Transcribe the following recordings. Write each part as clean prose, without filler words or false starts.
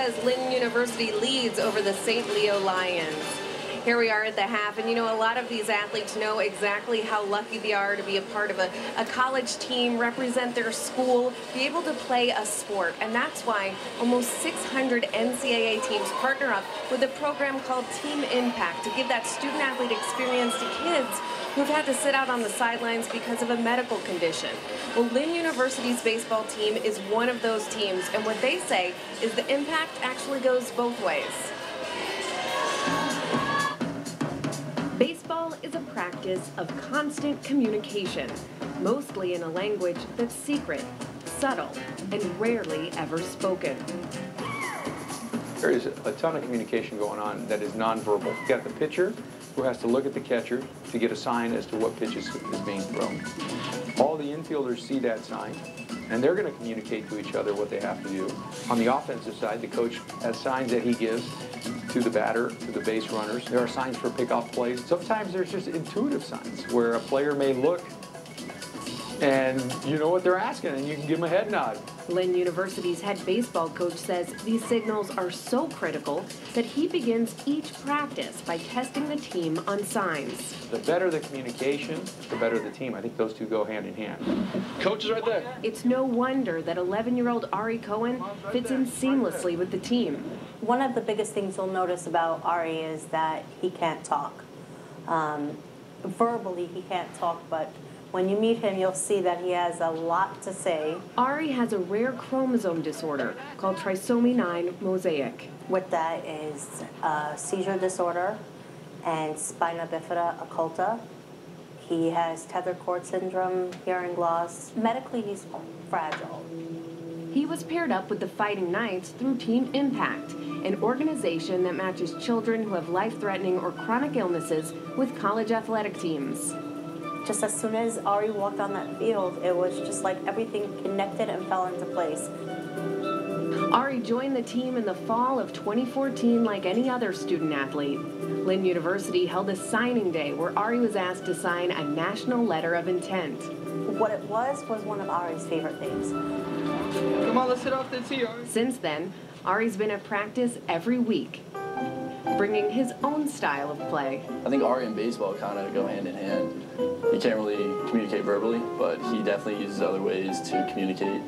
says Lynn University leads over the St. Leo Lions. Here we are at the half, and you know, a lot of these athletes know exactly how lucky they are to be a part of a college team, represent their school, be able to play a sport. And that's why almost 600 NCAA teams partner up with a program called Team Impact to give that student-athlete experience to kids who've had to sit out on the sidelines because of a medical condition. Well, Lynn University's baseball team is one of those teams, and what they say is the impact actually goes both ways. Baseball is a practice of constant communication, mostly in a language that's secret, subtle, and rarely ever spoken. There is a ton of communication going on that is nonverbal. You've got the pitcher who has to look at the catcher to get a sign as to what pitch is being thrown. All the infielders see that sign, and they're going to communicate to each other what they have to do. On the offensive side, the coach has signs that he gives to the batter, to the base runners. There are signs for pickoff plays. Sometimes there's just intuitive signs where a player may look and you know what they're asking and you can give them a head nod. Lynn University's head baseball coach says these signals are so critical that he begins each practice by testing the team on signs. The better the communication, the better the team. I think those two go hand in hand. Coach is right there. It's no wonder that 11-year-old Ari Cohen fits in seamlessly with the team. One of the biggest things you'll notice about Ari is that he can't talk. Verbally, he can't talk, but when you meet him, you'll see that he has a lot to say. Ari has a rare chromosome disorder called trisomy 9 mosaic. What that is seizure disorder and spina bifida occulta. He has tethered cord syndrome, hearing loss. Medically, he's fragile. He was paired up with the Fighting Knights through Team Impact, an organization that matches children who have life-threatening or chronic illnesses with college athletic teams. Just as soon as Ari walked on that field, it was just like everything connected and fell into place. Ari joined the team in the fall of 2014 like any other student athlete. Lynn University held a signing day where Ari was asked to sign a national letter of intent. What it was one of Ari's favorite things. Come on, let's hit off the tee, Ari. Since then, Ari's been at practice every week, bringing his own style of play. I think Ari and baseball kind of go hand in hand. He can't really communicate verbally, but he definitely uses other ways to communicate.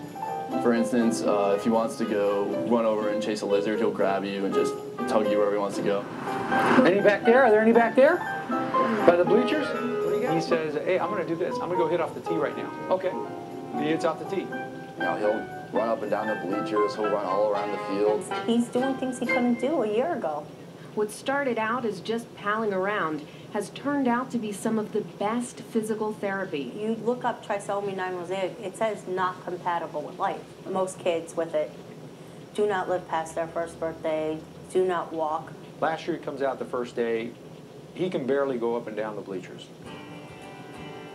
For instance, if he wants to go run over and chase a lizard, he'll grab you and just tug you wherever he wants to go. Any back there? Are there any back there? By the bleachers? He says, hey, I'm going to do this. I'm going to go hit off the tee right now. Okay. He hits off the tee. You know, he'll run up and down the bleachers. He'll run all around the field. He's doing things he couldn't do a year ago. What started out as just palling around has turned out to be some of the best physical therapy. You look up trisomy 9 mosaic, it says not compatible with life. Most kids with it do not live past their first birthday, do not walk. Last year he comes out the first day, he can barely go up and down the bleachers.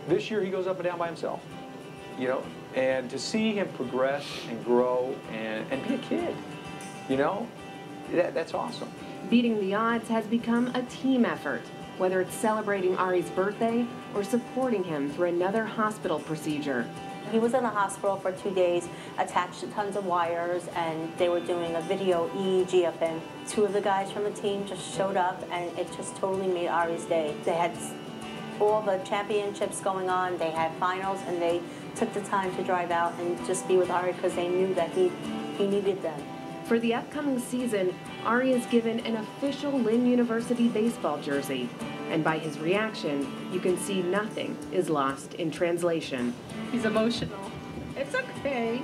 This year he goes up and down by himself, you know, and to see him progress and grow and be a kid, you know, that's awesome. Beating the odds has become a team effort, whether it's celebrating Ari's birthday or supporting him through another hospital procedure. He was in the hospital for 2 days, attached to tons of wires, and they were doing a video EEG of him. 2 of the guys from the team just showed up, and it just totally made Ari's day. They had all the championships going on, they had finals, and they took the time to drive out and just be with Ari because they knew that he needed them. For the upcoming season, Ari is given an official Lynn University baseball jersey, and by his reaction, you can see nothing is lost in translation. He's emotional. It's okay.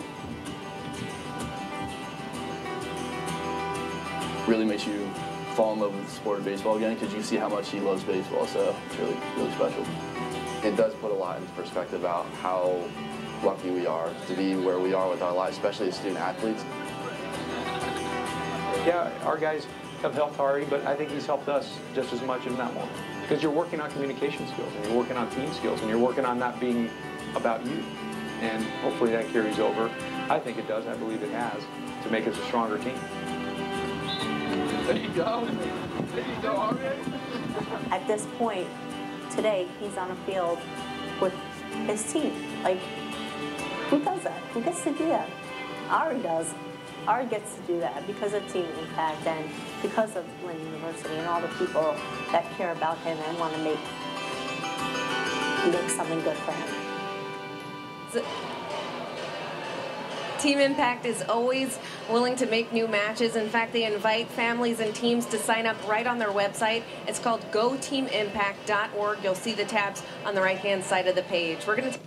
Really makes you fall in love with the sport of baseball again because you see how much he loves baseball, so it's really, really special. It does put a lot into perspective about how lucky we are to be where we are with our lives, especially as student athletes. Yeah, our guys have helped Ari, but I think he's helped us just as much, if not more. Because you're working on communication skills, and you're working on team skills, and you're working on not being about you. And hopefully that carries over. I think it does, I believe it has, to make us a stronger team. There you go. There you go, Ari. At this point, today, he's on a field with his team. Like, who does that? Who gets to do that? Ari does. Ari gets to do that because of Team Impact and because of Lynn University and all the people that care about him and want to make something good for him. Team Impact is always willing to make new matches. In fact, they invite families and teams to sign up right on their website. It's called goteamimpact.org. You'll see the tabs on the right-hand side of the page. We're going to